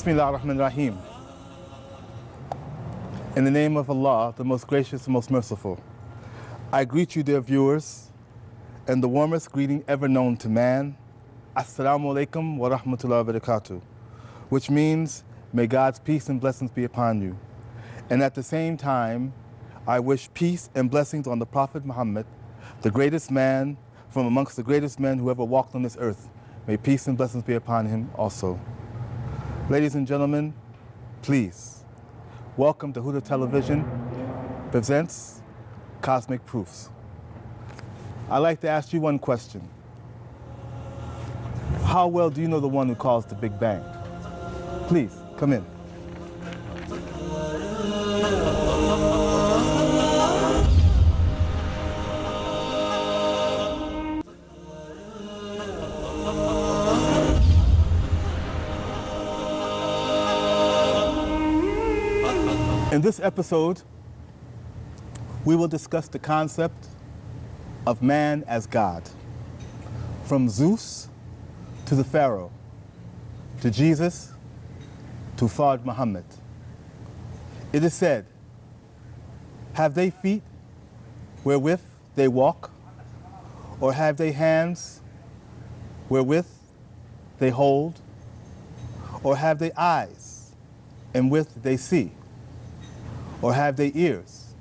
Bismillah ar-Rahman ar-Rahim. In the name of Allah, the most gracious and most merciful, I greet you, dear viewers, and the warmest greeting ever known to man. Assalamu alaikum wa rahmatullahi wa barakatuh, which means may God's peace and blessings be upon you. And at the same time, I wish peace and blessings on the Prophet Muhammad, the greatest man from amongst the greatest men who ever walked on this earth. May peace and blessings be upon him also. Ladies and gentlemen, please, welcome to Huda Television presents Cosmic Proofs. I'd like to ask you one question. How well do you know the one who caused the Big Bang? Please, come in. In this episode, we will discuss the concept of man as God, from Zeus to the Pharaoh, to Jesus, to Fard Muhammad. It is said, have they feet wherewith they walk, or have they hands wherewith they hold, or have they eyes and with they see, or have they ears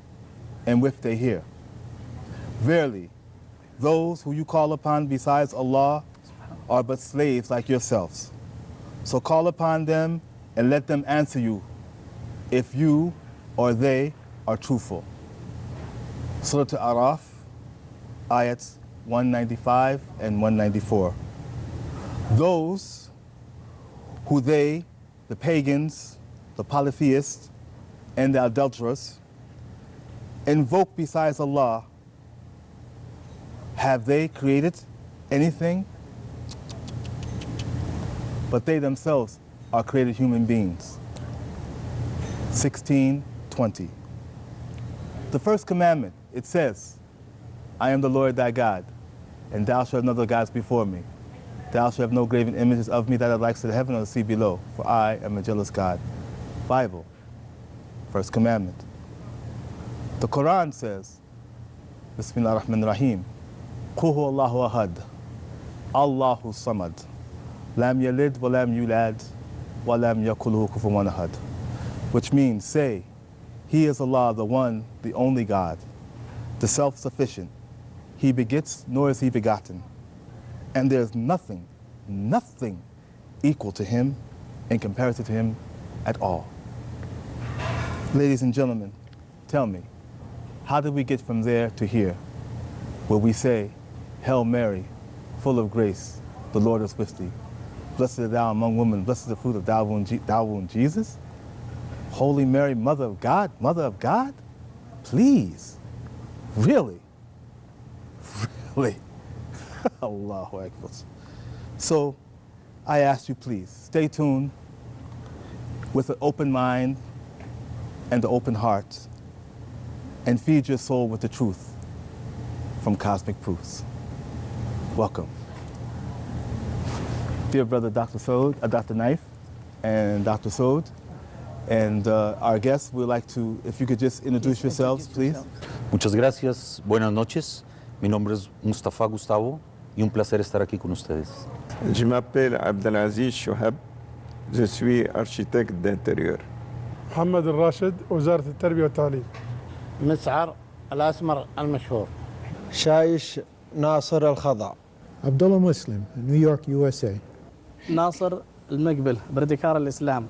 and with they hear? Verily, those who you call upon besides Allah are but slaves like yourselves. So call upon them and let them answer you if you or they are truthful. Surah Al-Araf, ayats 195 and 194. Those who they, the pagans, the polytheists, and the adulterers, invoke besides Allah, have they created anything? But they themselves are created human beings. 16:20. The first commandment, it says, I am the Lord thy God, and thou shalt have no other gods before me. Thou shalt have no graven images of me that are like to the heaven or the sea below, for I am a jealous God. Bible, first commandment. The Quran says, Bismillah ar-Rahman ar-Rahim, Qul huwa Allahu ahad, Allahu samad, lam yalid wa lam yulad, wa lam yakul lahu kufuwan ahad. Which means, say, He is Allah, the one, the only God, the self-sufficient. He begets, nor is He begotten. And there's nothing equal to Him in comparison to Him at all. Ladies and gentlemen, tell me, how did we get from there to here, where we say, Hail Mary, full of grace, the Lord is with thee. Blessed art thou among women, blessed is the fruit of thy womb, Jesus. Holy Mary, Mother of God, Mother of God? Please, really? Really? Allahu Akbar. So, I ask you please, stay tuned with an open mind and an open heart, and feed your soul with the truth from Cosmic Proofs. Welcome. Dear brother Dr. Dr. Knife and Dr. Soud, and our guests, we'd like to, if you could just introduce yourselves, please. Muchas gracias, buenas noches. Mi nombre es Mustafa Gustavo y un placer estar aquí con ustedes. Je m'appelle Abdelaziz Chouhab. Je suis architecte d'intérieur. محمد الراشد وزارة التربية والتعليم. مسعر الأسمر المشهور. شايش ناصر الخضع. عبد الله مسلم, نيويورك, USA. ناصر المقبل, بردكار الإسلام,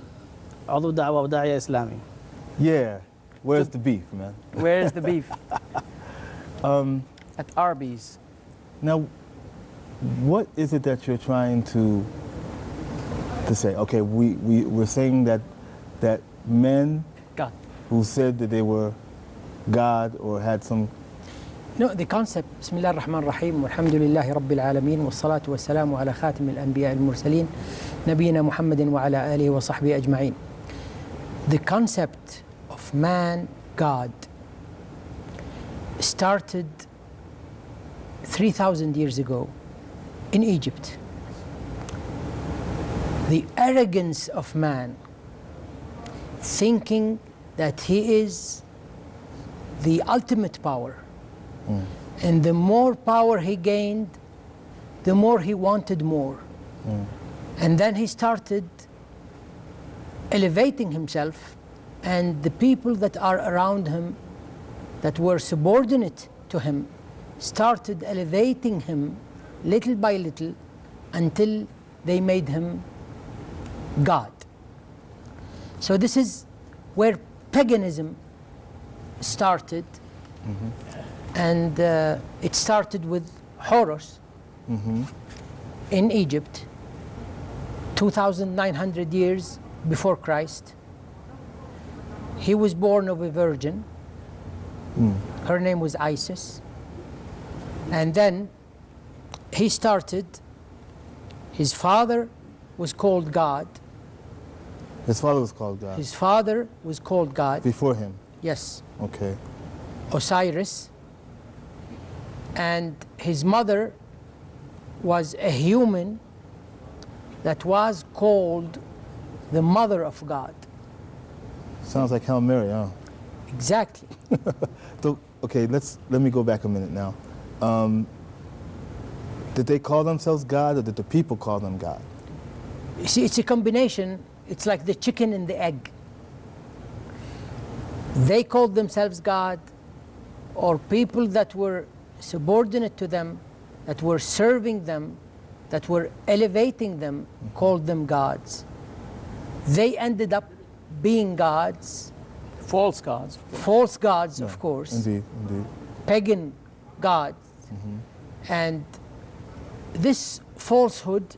عضو دعوة وداعية إسلامي. Yeah, where's the beef, man? Where's the beef? At Arby's. Now, what is it that you're trying to say? Okay, we're saying that men God. who said that they were God or had some... No, the concept, Bismillah ar-Rahman ar-Rahim, walhamdulillahi rabbil alameen, wassalatu wassalamu ala khatim al-anbiya al-mursaleen, nabiyina Muhammadin wa ala alihi wa sahbihi ajma'in. The concept of man, God, started 3,000 years ago in Egypt. The arrogance of man thinking that he is the ultimate power. And the more power he gained, the more he wanted more. And then he started elevating himself, and the people that are around him that were subordinate to him started elevating him little by little until they made him God. So this is where paganism started. And it started with Horus in Egypt 2,900 years before Christ. He was born of a virgin. Her name was Isis. And then he started, his father was called God. His father was called God. His father was called God. Before him. Yes. Okay. Osiris. And his mother was a human that was called the mother of God. Sounds like Hail Mary, huh? Exactly. So, okay, let me go back a minute now. Did they call themselves God, or did the people call them God? You see, it's a combination. It's like the chicken and the egg. They called themselves God, or people that were subordinate to them, that were serving them, that were elevating them, called them gods. They ended up being gods. False gods. False gods, of course. Indeed. Pagan gods. And this falsehood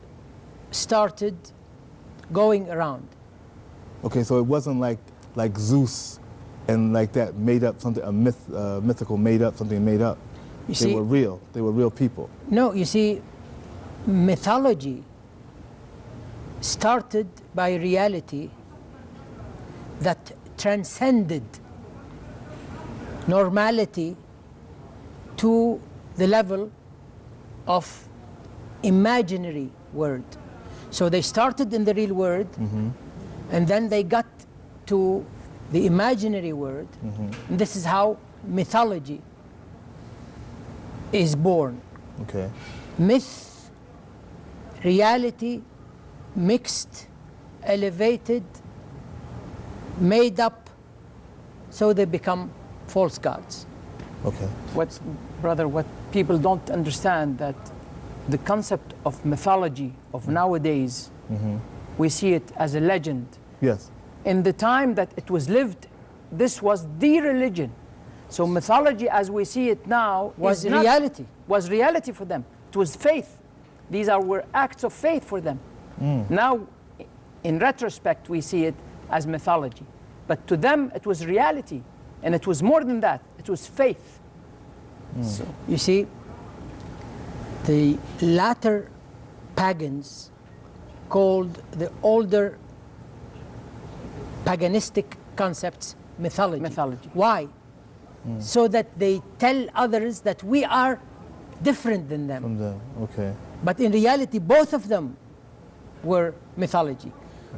started going around. Okay, so it wasn't like Zeus and like that made up something, a mythical made up, something made up. They were real. They were real people. No, you see, mythology started by reality that transcended normality to the level of imaginary world. So they started in the real world, and then they got to the imaginary world. And this is how mythology is born. Okay. Myth, reality, mixed, elevated, made up, so they become false gods. Okay. What people don't understand, that the concept of mythology of nowadays, we see it as a legend. Yes. In the time that it was lived, this was the religion. So mythology as we see it now Was reality. Was reality for them. It was faith. These were acts of faith for them. Now, in retrospect, we see it as mythology. But to them, it was reality. And it was more than that. It was faith. So, you see, the latter pagans called the older paganistic concepts mythology. Why? So that they tell others that we are different than them. From them. Okay. But in reality, both of them were mythology.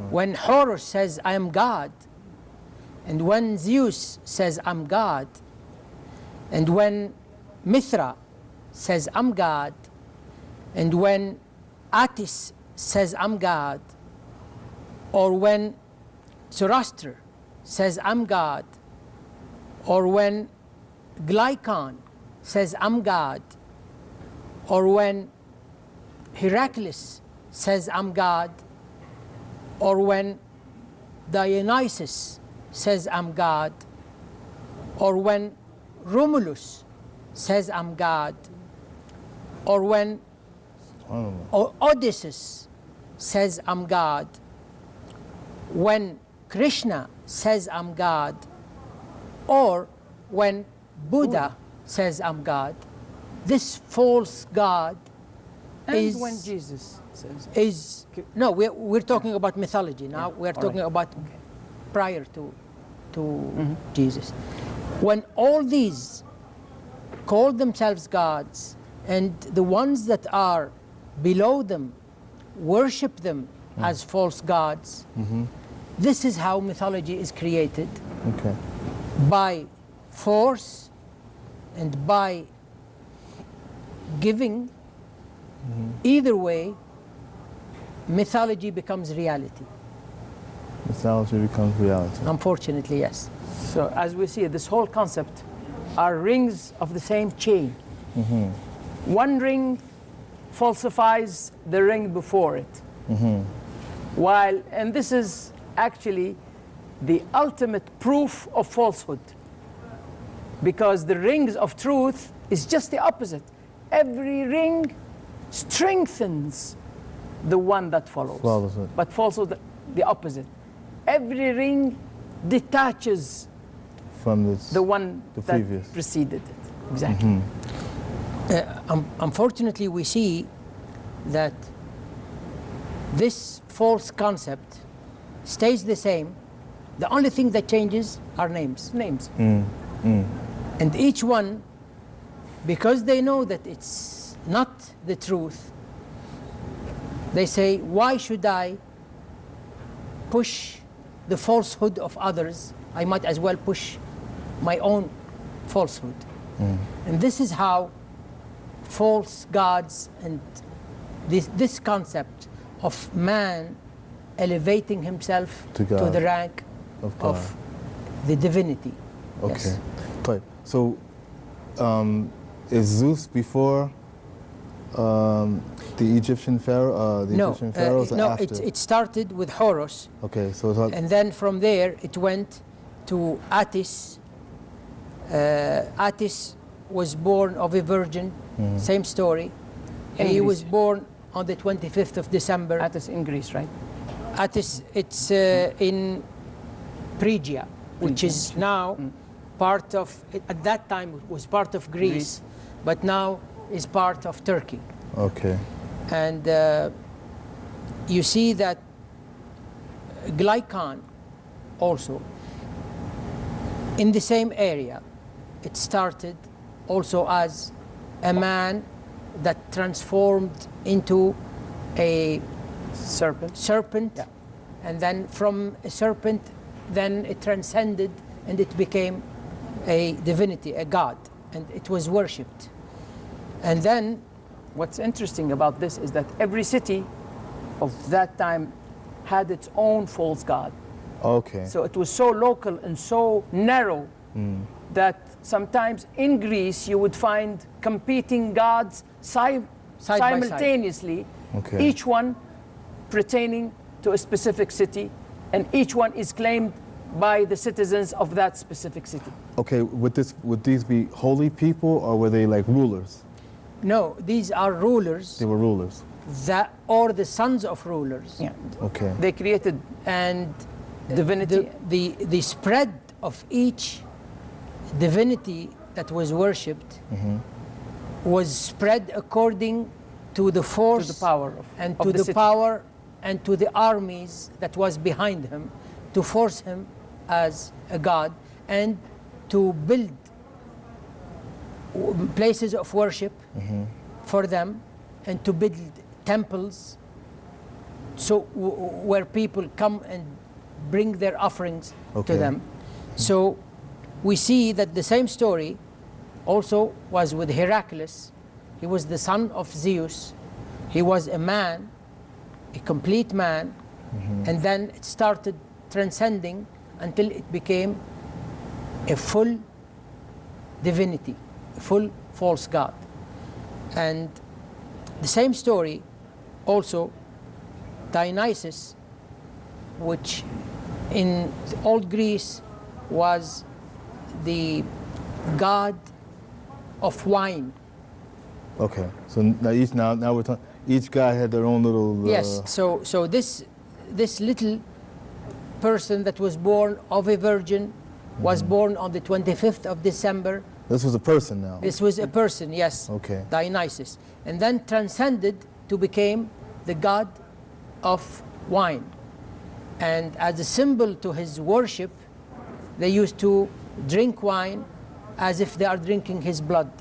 When Horus says, I am God, and when Zeus says, I'm God, and when Mithra says, I'm God, and when Attis says, I'm God, or when Zoroaster says, I'm God, or when Glycon says, I'm God, or when Heracles says, I'm God, or when Dionysus says, I'm God, or when Romulus says, I'm God, or when Odysseus says, I'm God, when Krishna says, I'm God, or when Buddha says, I'm God. This false God And when Jesus says, is no, we're talking about mythology now. We're talking about prior to Jesus. When all these call themselves gods, and the ones that are below them worship them as false gods, This is how mythology is created, Okay. by force and by giving. Either way, mythology becomes reality. Mythology becomes reality. Unfortunately, yes. So as we see, this whole concept are rings of the same chain. One ring falsifies the ring before it. And this is actually the ultimate proof of falsehood, because the rings of truth is just the opposite. Every ring strengthens the one that follows, Follows it. but falsehood the opposite. Every ring detaches From this. the one The that previous. preceded it. Exactly. Unfortunately, we see that this false concept stays the same. The only thing that changes are names. Names. And each one, because they know that it's not the truth, they say, why should I push the falsehood of others? I might as well push my own falsehood. And this is how false gods and this concept of man elevating himself To to God. the rank Of God. of the divinity. Okay. Yes. Right. So, is Zeus before the Egyptian pharaoh? The Egyptian pharaohs or no, after? it started with Horus, Okay. So it's like, and then from there it went to Attis. Attis was born of a virgin, same story. In He Greece. was born on the 25th of December. Attis in Greece, right? Attis, it's in Phrygia, which is now part of, at that time it was part of Greece, but now is part of Turkey. okay. And you see that Glycon also, in the same area, it started also as a man that transformed into a serpent, Yeah. and then from a serpent, then it transcended and it became a divinity, a god, and it was worshipped. And then What's interesting about this is that every city of that time had its own false god. Okay. So it was so local and so narrow that sometimes in Greece you would find competing gods Side by side. simultaneously, Okay. each one pertaining to a specific city, and each one is claimed by the citizens of that specific city. Okay. Would these be holy people or were they like rulers? no, these are rulers They were rulers. that, or the sons of rulers. Yeah. Okay. They created And divinity. the spread of each divinity that was worshipped was spread according to the force, To the power of- and of to the the city. power and to the armies that was behind him, to force him as a god and to build places of worship for them, and to build temples so where people come and bring their offerings Okay. to them. So we see that the same story also was with Heracles. He was the son of Zeus. He was a man, a complete man, and then it started transcending until it became a full divinity, a full false god. And the same story also Dionysus, which in old Greece was the god of wine. Okay. So now we're talking. Each guy had their own little. Yes. So this little person that was born of a virgin was born on the 25th of December. This was a person now. This was a person, yes. Okay. Dionysus, and then transcended to become the god of wine. And as a symbol to his worship, they used to drink wine as if they are drinking his blood.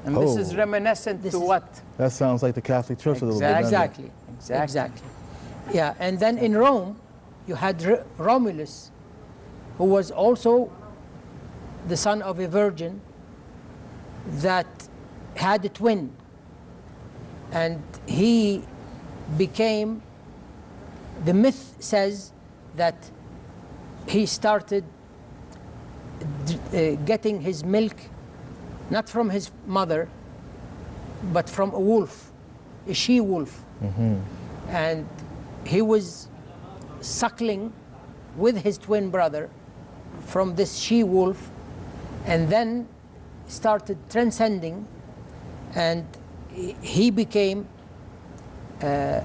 And this Oh. is reminiscent This to is- what? That sounds like the Catholic Church a little bit. doesn't it? Exactly. Yeah, and then in Rome, you had Romulus, who was also the son of a virgin that had a twin, and he became, the myth says that he started getting his milk not from his mother but from a wolf, a she-wolf. And he was suckling with his twin brother from this she-wolf, and then started transcending, and he became a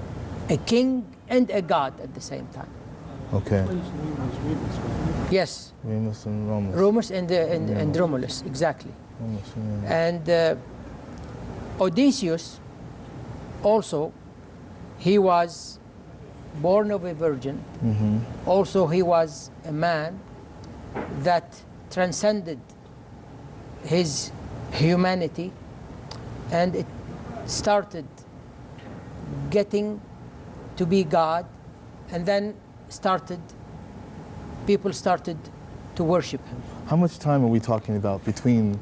king and a god at the same time. Okay. Yes, Remus and Romulus. Remus and Romulus, exactly. Romulus, yeah. And Odysseus also, he was born of a virgin. Also, he was a man that transcended his humanity, and it started getting to be God, and then people started to worship him. How much time are we talking about between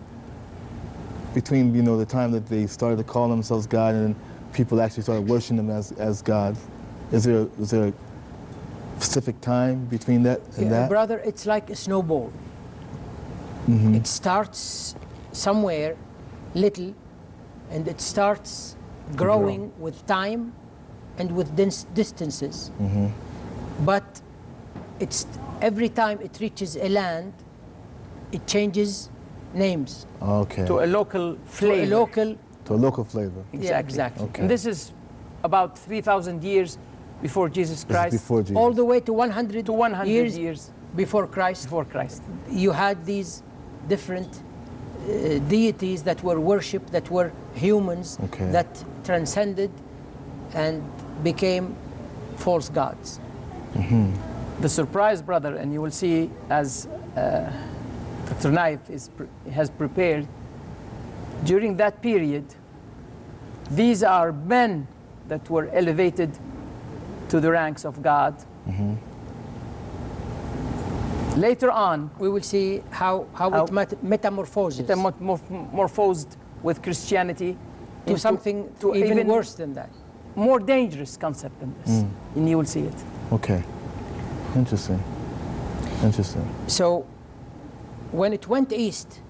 the time that they started to call themselves God and people actually started worshiping him as God? Is there a specific time between that and that? Brother, it's like a snowball. It starts somewhere little, and it starts growing with time and with distances. But it's every time it reaches a land, it changes names. Okay. To a local flavor. To a local flavor. Exactly. Yeah, exactly. Okay. And this is about 3,000 years before Jesus This is Christ. before Jesus. All the way to 100, To 100 years before Christ. before Christ. You had these different deities that were worshipped, that were humans, Okay. that transcended and became false gods. The surprise, brother, and you will see as Dr. Naif has prepared, during that period, these are men that were elevated to the ranks of God. Later on, We will see how it metamorphoses metamorphosed with Christianity to something to even worse than that. more dangerous concept than this. And you will see it. Okay. Interesting. Interesting. So when it went east,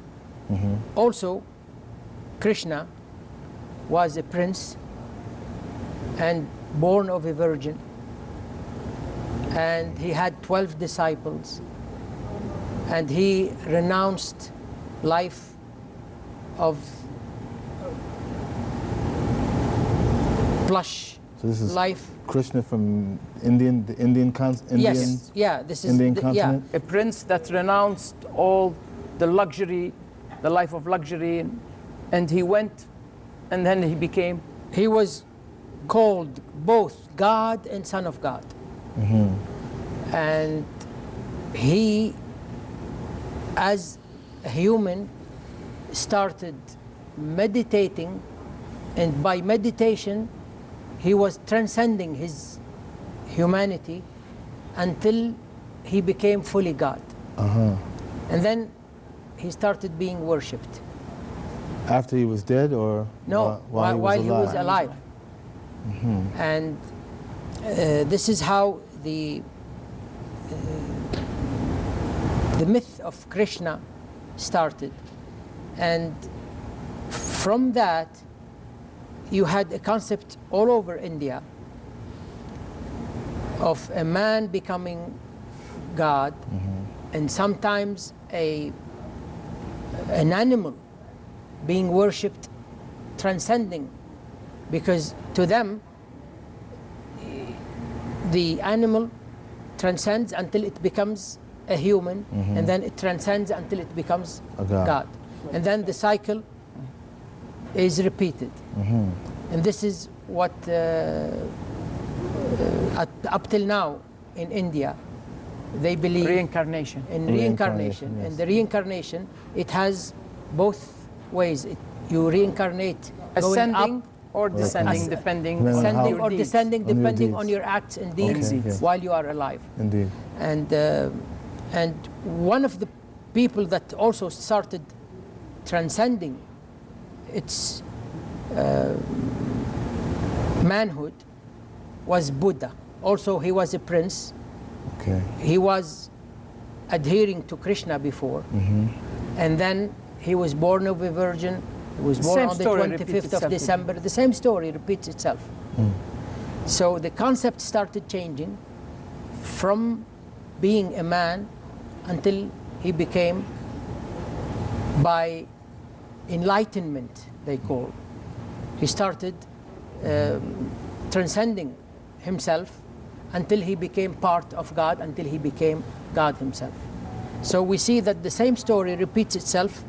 also Krishna was a prince and born of a virgin, and he had 12 disciples, and he renounced life of plush So this is life. Krishna from the Indian Yes, yeah, this is Indian yeah. continent. A prince that renounced all the luxury, the life of luxury, and he went, and then he became. He was called both God and Son of God. And he, as a human, started meditating, and by meditation, he was transcending his humanity until he became fully God. And then he started being worshipped. After he was dead, or No, while he was alive. And this is how the myth of Krishna started. And from that, you had a concept all over India of a man becoming God, and sometimes an animal being worshipped, transcending, because to them the animal transcends until it becomes a human, and then it transcends until it becomes A god. And then the cycle is repeated. And this is what up till now in India they believe Reincarnation. in Reincarnation, reincarnation. yes. And the reincarnation, it has both ways. You reincarnate going Ascending up Or descending, depending, Depending on how- Ascending or deeds. descending, On your depending deeds. on your acts and deeds Okay, yes. while you are alive. Indeed. And one of the people that also started transcending its manhood was Buddha. Also, he was a prince. Okay. He was adhering to Krishna before, and then he was born of a virgin. He was born Same on the story repeats 25th itself. of December. The same story repeats itself. So the concept started changing from being a man until he became, by enlightenment, they call. He started transcending himself until he became part of God, until he became God himself. So we see that the same story repeats itself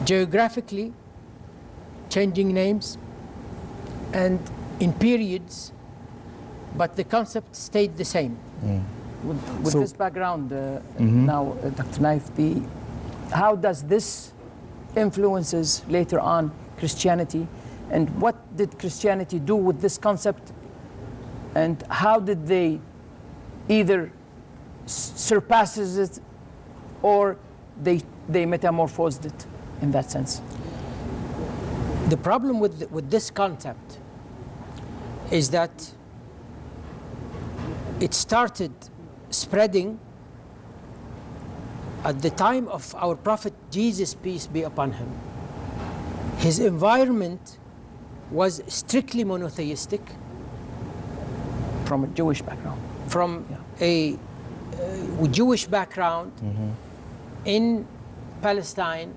geographically, changing names and in periods, but the concept stayed the same. With So- this background, now, Dr. Naif, how does this influences later on Christianity, and what did Christianity do with this concept, and how did they either surpasses it or they metamorphosed it in that sense? The problem with this concept is that it started spreading at the time of our Prophet Jesus, peace be upon him. His environment was strictly monotheistic. From a Jewish background. From a Jewish background in Palestine,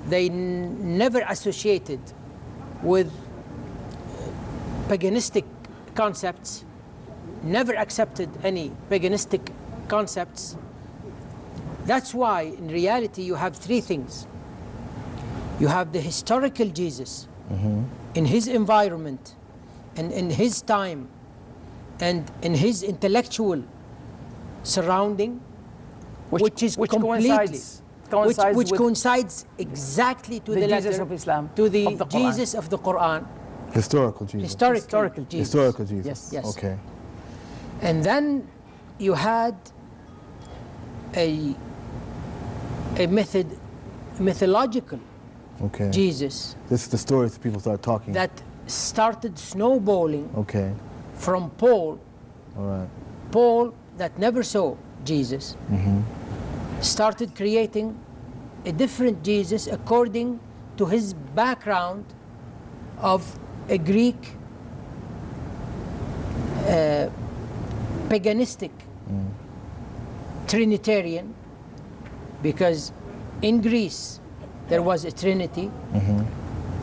they never associated with paganistic concepts, never accepted any paganistic concepts. That's why in reality you have three things. You have the historical Jesus in his environment and in his time and in his intellectual surrounding, which is completely coincides which with coincides exactly to the the Jesus letter of Islam, to the, of the Quran. Jesus of the Quran, Historical Jesus. historical Jesus. Historical Jesus. Yes. Okay. And then you had a mythological Okay. Jesus This is the stories that people start talking. that started snowballing Okay. from Paul All right. Paul, that never saw Jesus, started creating a different Jesus according to his background of a Greek paganistic Trinitarian, because in Greece there was a Trinity.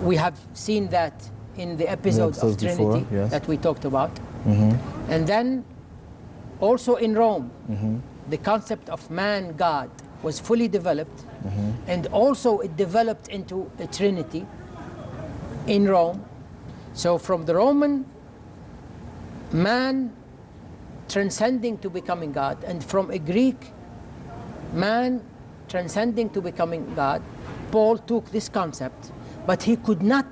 We have seen that in the episode of episodes Trinity before, yes. that we talked about. And then also in Rome, the concept of man God was fully developed, and also it developed into a Trinity in Rome. So from the Roman man transcending to becoming God, and from a Greek man transcending to becoming God, Paul took this concept, but he could not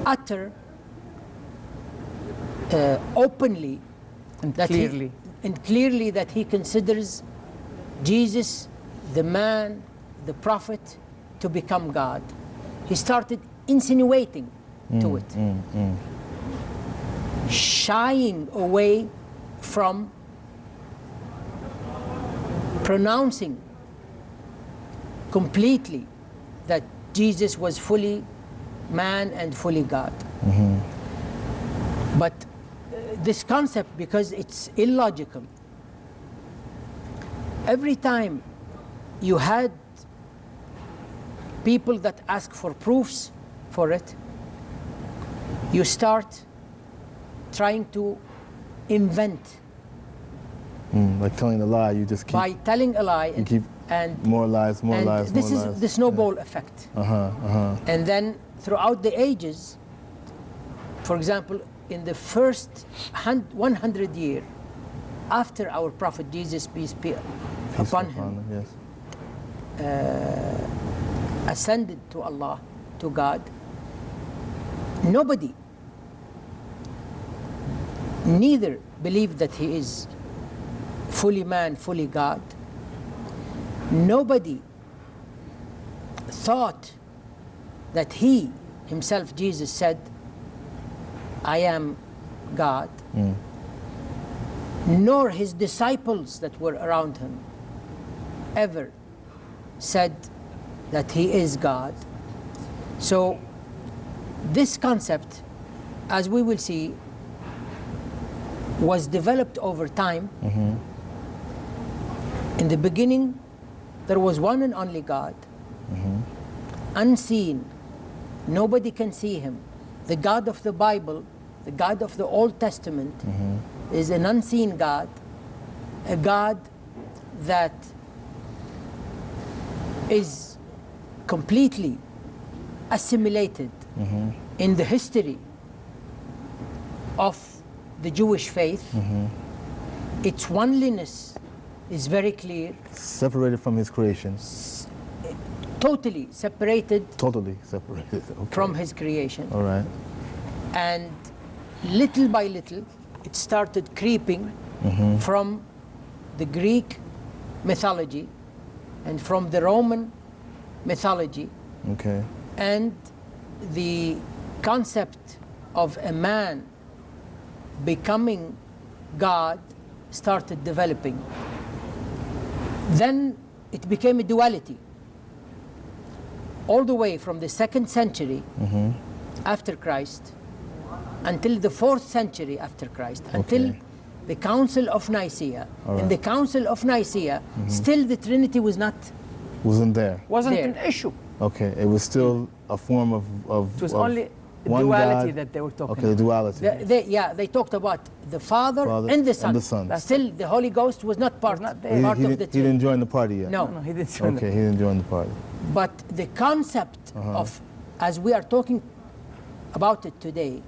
utter openly and that clearly. clearly that he considers Jesus, the man, the prophet, to become God. He started insinuating to it, shying away from pronouncing completely that Jesus was fully man and fully God. But this concept, because it's illogical, every time you had people that ask for proofs for it, you start trying to invent. Like telling a lie, you just keep By telling a lie and, keep more lies, more and lies, this more is lies. the snowball effect. And then throughout the ages, for example, in the first 100 years after our Prophet Jesus, peace be upon him, Yes. ascended to Allah, to God, nobody neither believed that he is fully man, fully God. Nobody thought that he himself, Jesus, said, I am God. Nor his disciples that were around him ever said that he is God. So this concept, as we will see, was developed over time. In the beginning, there was one and only God, unseen. Nobody can see him. The God of the Bible, the God of the Old Testament, is an unseen God, a God that is completely assimilated in the history of the Jewish faith. Its oneliness is very clear. Separated from his creation. Totally separated. Totally separated. Okay. From his creation. All right. And little by little, it started creeping from the Greek mythology and from the Roman mythology. Okay. And the concept of a man becoming God started developing. Then it became a duality. All the way from the 2nd century after Christ until the 4th century after Christ, until the Council of Nicaea. In the Council of Nicaea, still the Trinity wasn't there. Wasn't an issue. Okay, it was still a form of it was only one duality God. that they were talking Okay, the duality. They talked about the Father and the Son. Still, the Holy Ghost was not part of the Trinity. He didn't join the party yet. No, he didn't join Okay, he didn't join the party. But the concept of, as we are talking about it today,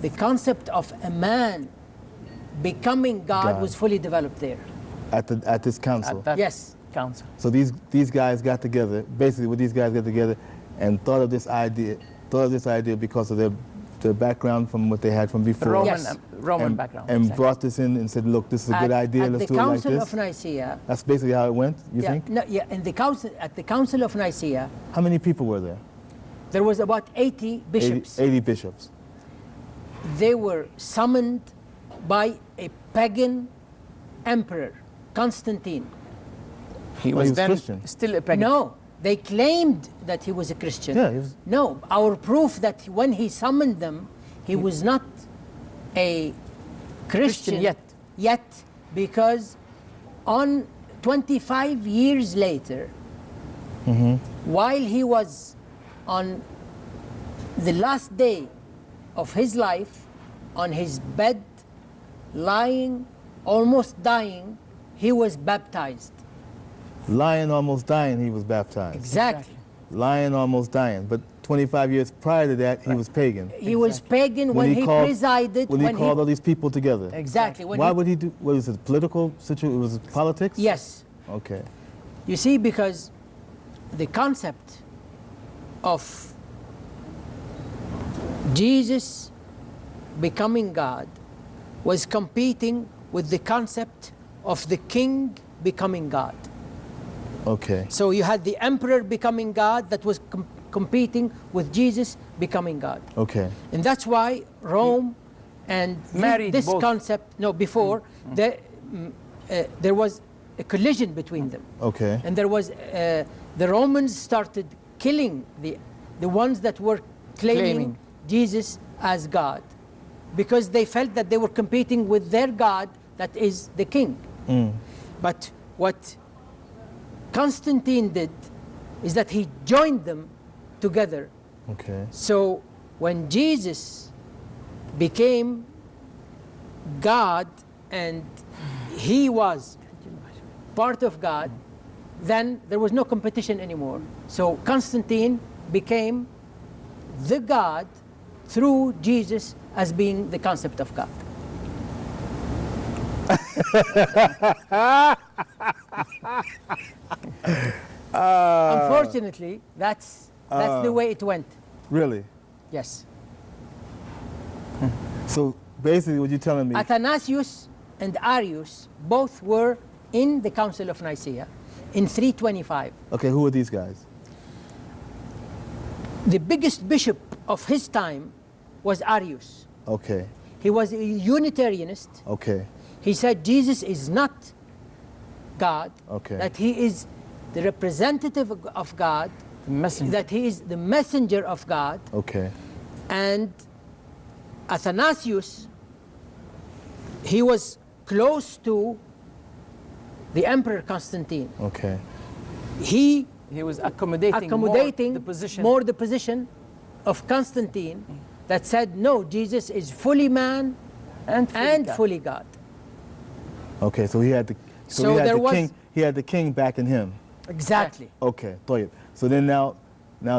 the concept of a man becoming God was fully developed there. At this council. At that Yes. council. So these guys got together, basically what these guys got together and thought of this idea because of their background from what they had from before. The Roman background. And exactly. brought this in and said, look, this is a good idea, let's do it like this. At the Council of Nicaea. That's basically how it went, you think? No, in the council, at the Council of Nicaea, How many people were there? there was about 80 bishops. 80 bishops. They were summoned by a pagan emperor, Constantine. He Oh, he was then Christian. still a pagan. No, they claimed that he was a Christian. Yeah, he was. No, our proof that when he summoned them, he was not a Christian yet. Because on 25 years later, while he was on the last day of his life, on his bed, lying, almost dying, he was baptized. Lying, almost dying, he was baptized. Exactly. Lying, almost dying. But 25 years prior to that, he was pagan. He was pagan when he presided. When he called all these people together. Exactly. Why would he do, what was it, political situation? Was it politics? Yes. Okay. You see, because the concept of Jesus becoming God was competing with the concept of the king becoming God. Okay. So you had the emperor becoming God that was competing with Jesus becoming God. Okay. And that's why Rome and this both. concept, before, there was a collision between them. Okay. And there was, the Romans started killing the ones that were claiming Jesus as God, because they felt that they were competing with their God that is the king. But what Constantine did is that he joined them together. Okay. So when Jesus became God and he was part of God, then there was no competition anymore. So Constantine became the God through Jesus as being the concept of God. Unfortunately, that's That's the way it went. Really? Yes. So basically what you're telling me, Athanasius and Arius both were in the Council of Nicaea in 325. okay, who are these guys? The biggest bishop of his time was Arius. Okay, He was a Unitarianist. okay, He said Jesus is not God, okay. that he is the representative of God, Messenger. that he is the messenger of God. Okay, And Athanasius, he was close to the Emperor Constantine. okay, He He was accommodating more more the position of Constantine that said, no, Jesus is fully man and and God. fully God. okay. So he had the So he had there the was- king. He had the king backing him. Exactly. Okay, طيب. So then now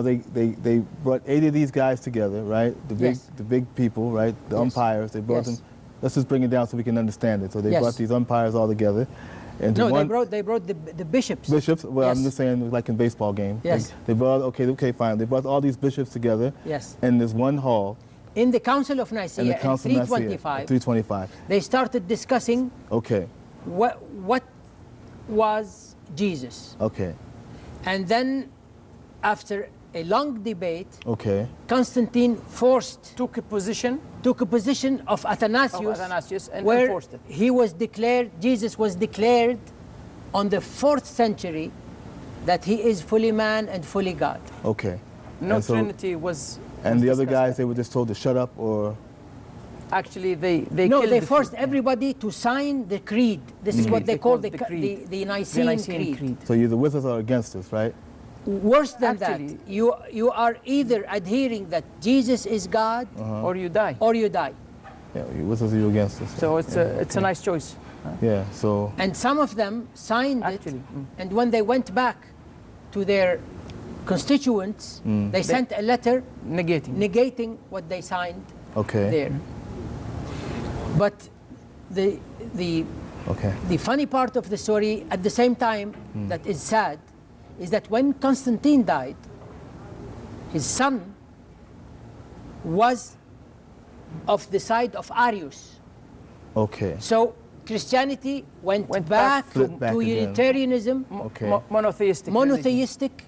they brought 8 of these guys together, right? Yes. The big people, right? The Yes. umpires. They brought Yes. them. Let's just bring it down so we can understand it. So they Yes. brought these umpires all together, and No, one they brought the bishops. bishops. Well, I'm Yes. just saying, like in baseball game. Yes. They brought okay, fine. They brought all these bishops together. Yes. In this one hall. In the Council of In Nicaea the in council of Nicaea, 325, 325. they started discussing Okay. what was Jesus. Okay. And then, after a long debate, Okay. Constantine took a position took a position of Athanasius, and where enforced it. Jesus was declared on the 4th century that he is fully man and fully God. Okay. No And so- Trinity was. And the other discussed. guys, they were just told to shut up, or Actually, they No, killed they the forced creed. everybody to sign the creed. This is what they call the creed. the Nicene, creed. so you're either with us or against us, right? Worse than Actually- that, you are either adhering that Jesus is God Or you die. or you die. Yeah, you're with us or you're against us. So it's a nice choice. Yeah. So And some of them signed Actually, it, and when they went back to their constituents, they sent a letter negating what they signed okay. there. But the Okay. the funny part of the story, at the same time, that is sad, is that when Constantine died, his son was of the side of Arius. Okay. So Christianity went back, back flipped back to again. Unitarianism, Okay. Monotheistic. religion. monotheistic,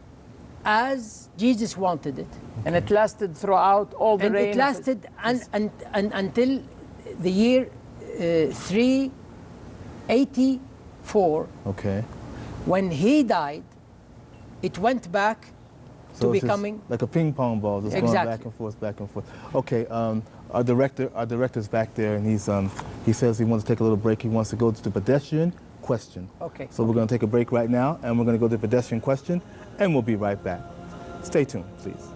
as Jesus wanted it. And it lasted throughout all the And reign. it lasted until the year 384, Okay. when he died. It went back So to it's just becoming like a ping pong ball, just going Exactly. back and forth, back and forth. Okay. Our director's back there, and he says he wants to take a little break. He wants to go to the pedestrian question. Okay. So we're going to take a break right now, and we're going to go to the pedestrian question, and we'll be right back. Stay tuned, please.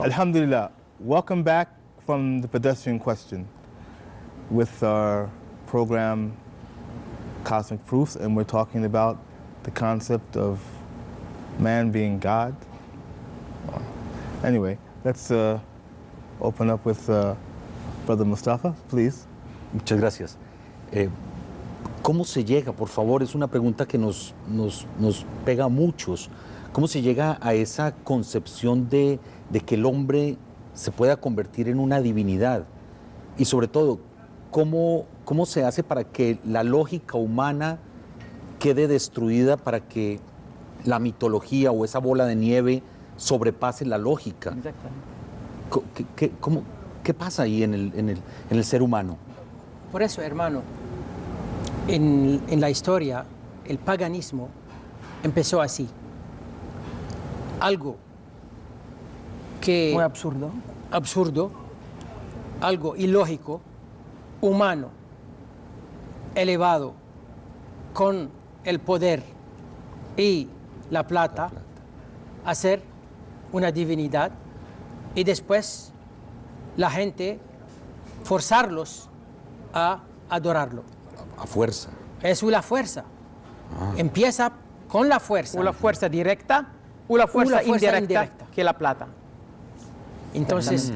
Alhamdulillah. Welcome back from the pedestrian question with our program Cosmic Proofs, and we're talking about the concept of man being God. Anyway, let's open up with Brother Mustafa, please. Muchas gracias. ¿Cómo se llega, por favor? Es una pregunta que nos pega a muchos. ¿Cómo se llega a esa concepción de que el hombre se pueda convertir en una divinidad? Y sobre todo, ¿cómo se hace para que la lógica humana quede destruida, para que la mitología o esa bola de nieve sobrepase la lógica? Exactamente. ¿Qué pasa ahí en el ser humano? Por eso, hermano, en la historia, el paganismo empezó así. Algo que Muy absurdo. absurdo, algo ilógico, humano, elevado, con el poder y la plata, hacer una divinidad, y después la gente forzarlos a adorarlo. A fuerza. Es una fuerza. Empieza con la fuerza. O la fuerza directa o la fuerza, indirecta, indirecta. que la plata. Entonces,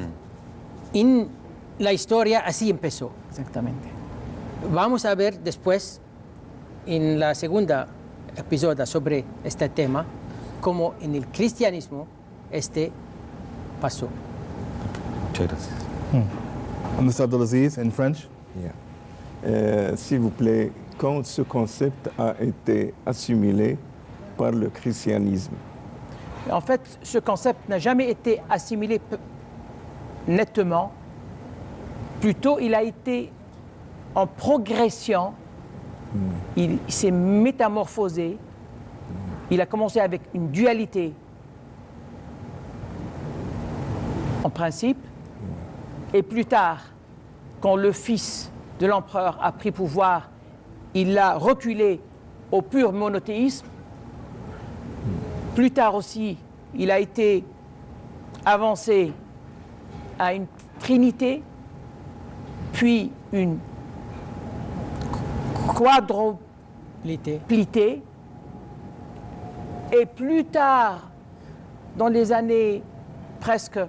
en la historia así empezó. Exactamente. Vamos a ver después, en la segunda episodio sobre este tema, cómo en el cristianismo pasó. Muchas gracias. Mr. Abdulaziz, in French. S'il vous plaît, quand ce concept a été assimilé par le christianisme, En fait, ce concept n'a jamais été assimilé nettement. Plutôt, il a été en progression. Il s'est métamorphosé. Il a commencé avec une dualité en principe. Et plus tard, quand le fils de l'empereur a pris pouvoir, il l'a reculé au pur monothéisme. Plus tard aussi, il a été avancé à une trinité, puis une quadruplité. Et plus tard, dans les années presque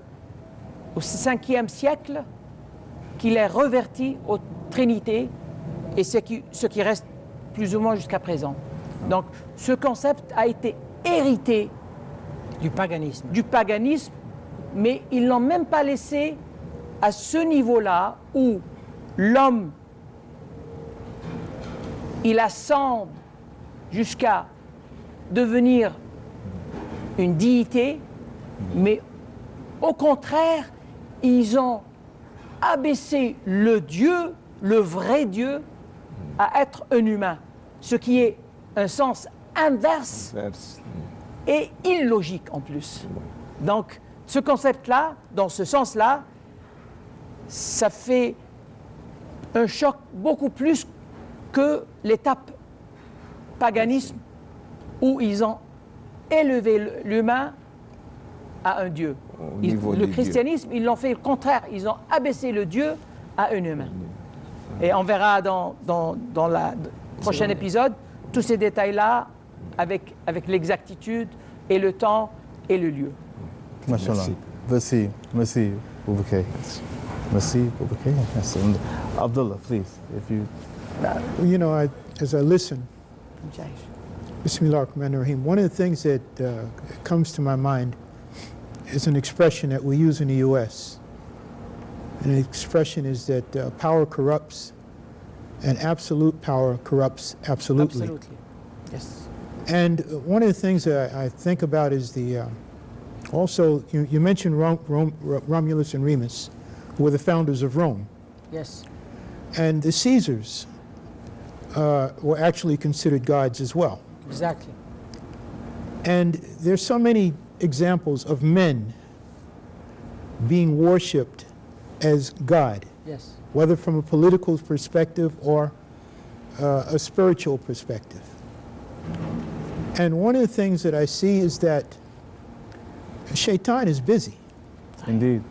au 5e siècle, qu'il est reverti aux trinités, et ce qui reste plus ou moins jusqu'à présent. Donc, ce concept a été hérité Du paganisme. Mais ils ne l'ont même pas laissé à ce niveau-là où l'homme, il ascende jusqu'à devenir une divinité, mais au contraire, ils ont abaissé le Dieu, le vrai Dieu, à être un humain, ce qui est un sens inverse et illogique en plus. Donc, ce concept-là, dans ce sens-là, ça fait un choc beaucoup plus que l'étape paganisme où ils ont élevé l'humain à un Dieu. Le christianisme, ils l'ont fait le contraire. Ils ont abaissé le Dieu à un humain. Et on verra dans le prochain épisode tous ces détails-là avec l'exactitude et le temps et le lieu. MashaAllah. Merci. Merci, Boubacar. Merci, Boubacar. Yes. Abdullah, please, if you... You know, as I listen, Bismillah ar-Rahman ar-Rahim, one of the things that comes to my mind is an expression that we use in the U.S. And the expression is that power corrupts, and absolute power corrupts absolutely. Absolutely. Yes. And one of the things that I think about is also, you mentioned Romulus and Remus, who were the founders of Rome. Yes. And the Caesars were actually considered gods as well. Exactly. And there's so many examples of men being worshipped as God, Yes. whether from a political perspective or a spiritual perspective. And one of the things that I see is that Shaitan is busy. Indeed.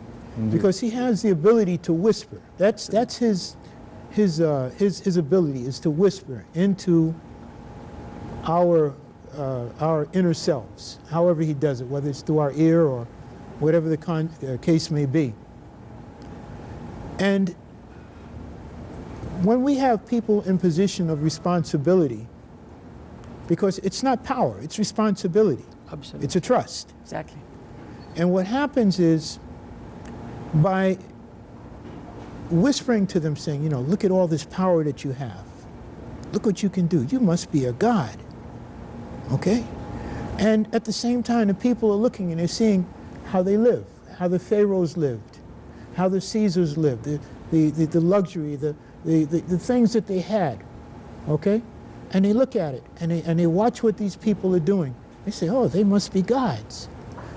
Because he has the ability to whisper. That's his ability, is to whisper into our inner selves, however he does it, whether it's through our ear or whatever the case may be. And when we have people in position of responsibility, because it's not power, it's responsibility. Absolutely. It's a trust. Exactly. And what happens is, by whispering to them, saying, you know, look at all this power that you have. Look what you can do. You must be a god. Okay? And at the same time, the people are looking and they're seeing how they live, how the pharaohs lived, how the Caesars lived, the luxury, the things that they had. Okay? And they look at it and they watch what these people are doing. They say, oh, they must be gods.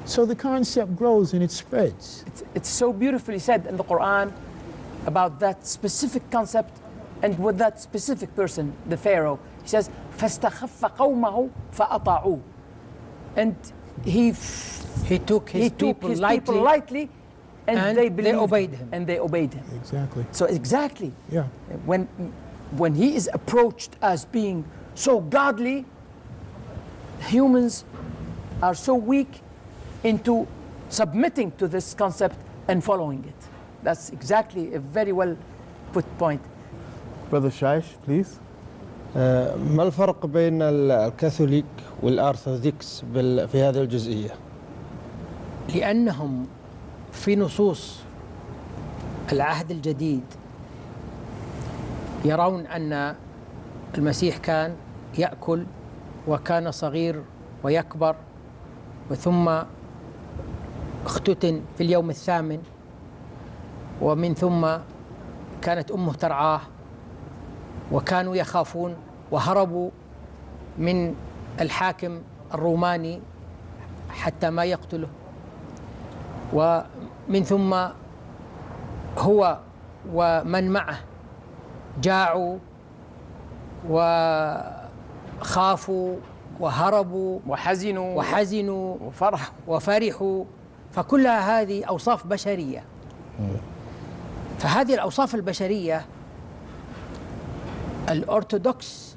So the concept grows and it spreads. It's so beautifully said in the Quran about that specific concept and with that specific person, the Pharaoh. He says, فَاسْتَخَفَّ قَوْمَهُ فَأَطَاعُوهُ. And he took his people lightly and they obeyed him. And they obeyed him. Exactly. So exactly, Yeah. when he is approached as being so godly, humans are so weak into submitting to this concept and following it. That's exactly a very well put point. Brother Shaish, please. ما الفرق بين الكاثوليك والأرثوذكس في هذه الجزئية؟ لأنهم في نصوص العهد الجديد يرون أن المسيح كان يأكل وكان صغير ويكبر وثم اختتن في اليوم الثامن ومن ثم كانت أمه ترعاه وكانوا يخافون وهربوا من الحاكم الروماني حتى ما يقتله ومن ثم هو ومن معه جاعوا وخافوا وهربوا وحزنوا وفرحوا فكلها هذه أوصاف بشرية. فهذه الأوصاف البشرية الأرثوذكس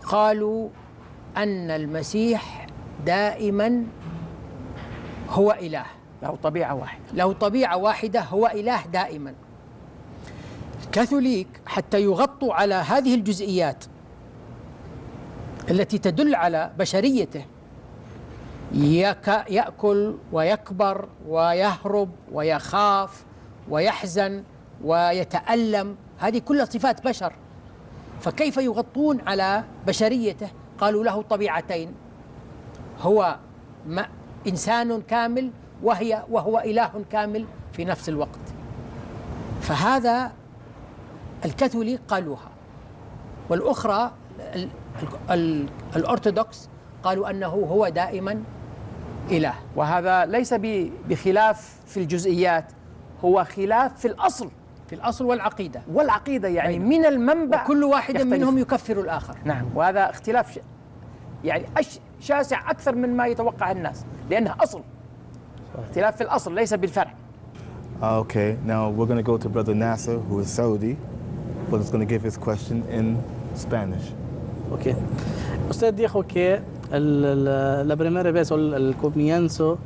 قالوا أن المسيح دائما هو إله، له طبيعة واحدة، هو إله دائما. الكاثوليك حتى يغطوا على هذه الجزئيات التي تدل على بشريته، يأكل ويكبر ويهرب ويخاف ويحزن ويتألم، هذه كلها صفات بشر، فكيف يغطون على بشريته؟ قالوا له طبيعتين، هو إنسان كامل وهو إله كامل في نفس الوقت. فهذا الكاثوليك قالوها، والأخرى الأرثوذكس قالوا أنه هو دائما إله. وهذا ليس بخلاف في الجزئيات، هو خلاف في الأصل، والعقيدة يعني من المنبع، وكل واحد يختلف. منهم يكفر الآخر. نعم، وهذا اختلاف يعني شاسع أكثر من ما يتوقع الناس، لأنه أصل، اختلاف في الأصل ليس بالفرع. Okay, now we're going to go to Brother Nasser, who is Saudi, but is going to give his question in Spanish. Ok. Usted dijo que la primera vez o el comienzo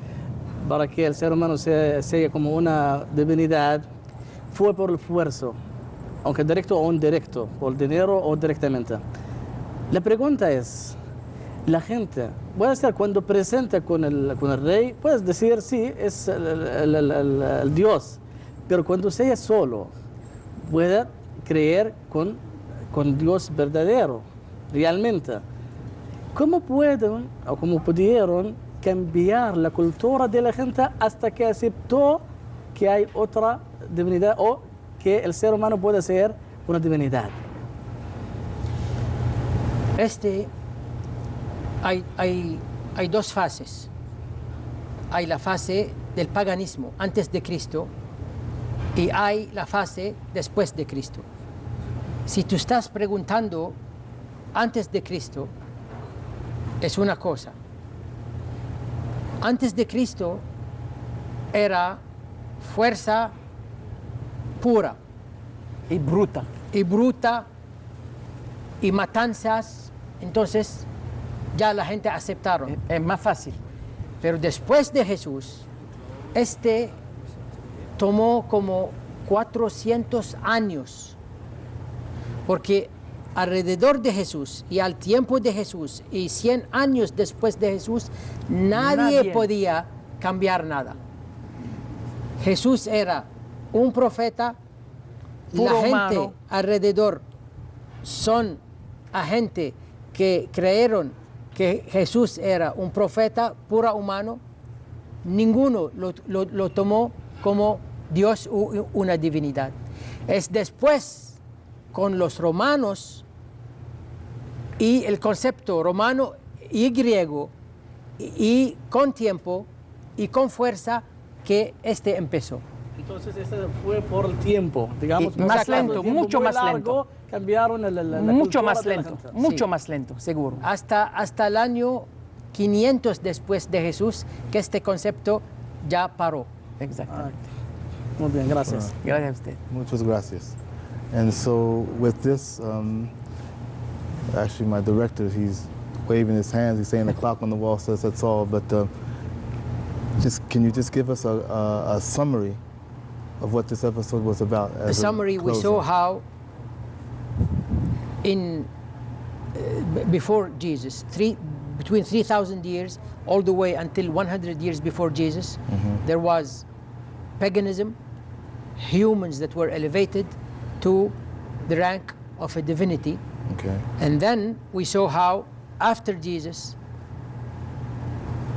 para que el ser humano sea como una divinidad fue por el esfuerzo, aunque directo o indirecto, por dinero o directamente. La pregunta es, la gente, puede ser cuando presenta con el rey, puedes decir sí, es el Dios, pero cuando sea solo, puede creer con Dios verdadero, realmente. ¿Cómo pueden o cómo pudieron cambiar la cultura de la gente hasta que aceptó que hay otra divinidad o que el ser humano puede ser una divinidad? Hay dos fases. Hay la fase del paganismo antes de Cristo y hay la fase después de Cristo. Si tú estás preguntando antes de Cristo, es una cosa. Antes de Cristo era fuerza pura y bruta y matanzas, entonces ya la gente aceptaron. Es más fácil. Pero después de Jesús, tomó como 400 años, porque alrededor de Jesús y al tiempo de Jesús y 100 años después de Jesús, nadie podía cambiar nada. Jesús era un profeta, la gente alrededor son a gente que creyeron que Jesús era un profeta puro humano, ninguno lo tomó como Dios o una divinidad. Es después con los romanos y el concepto romano y griego y con tiempo y con fuerza que empezó. Entonces fue por el tiempo, digamos, más lento, mucho más lento. Cambiaron mucho más lento, mucho más lento, seguro. Hasta el año 500 después de Jesús que este concepto ya paró. Exacto. Muy bien, gracias. Gracias a usted. Muchas gracias. And so with this, actually my director, he's waving his hands. He's saying the clock on the wall says that's all. But can you just give us a summary of what this episode was about? A summary, we saw how before Jesus, between 3,000 years all the way until 100 years before Jesus, there was paganism, humans that were elevated to the rank of a divinity. Okay. And then we saw how after Jesus,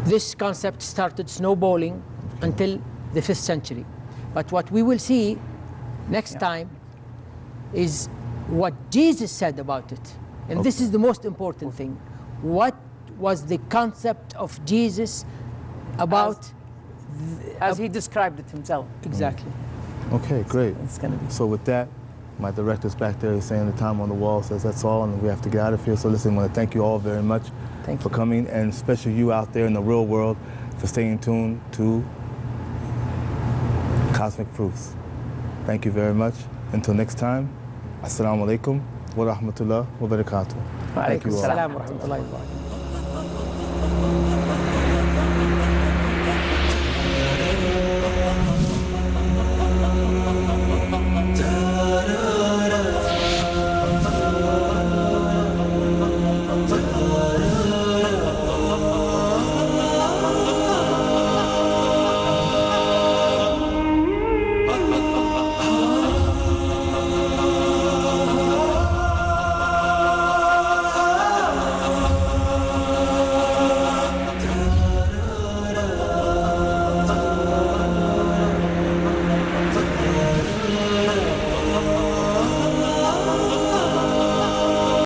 this concept started snowballing until the 5th century. But what we will see next time is what Jesus said about it. And this is the most important thing. What was the concept of Jesus about? As he described it himself. Exactly. Okay, great. It's going to be. So with that, my director's back there is saying the time on the wall says that's all, and we have to get out of here. So listen, I want to thank you all very much for coming, and especially you out there in the real world for staying tuned to Cosmic Proofs. Thank you very much. Until next time, Assalamu alaikum wa rahmatullah wa barakatuh. Wa alaikum Thank you all. assalam wa rahmatullahi wa barakatuh.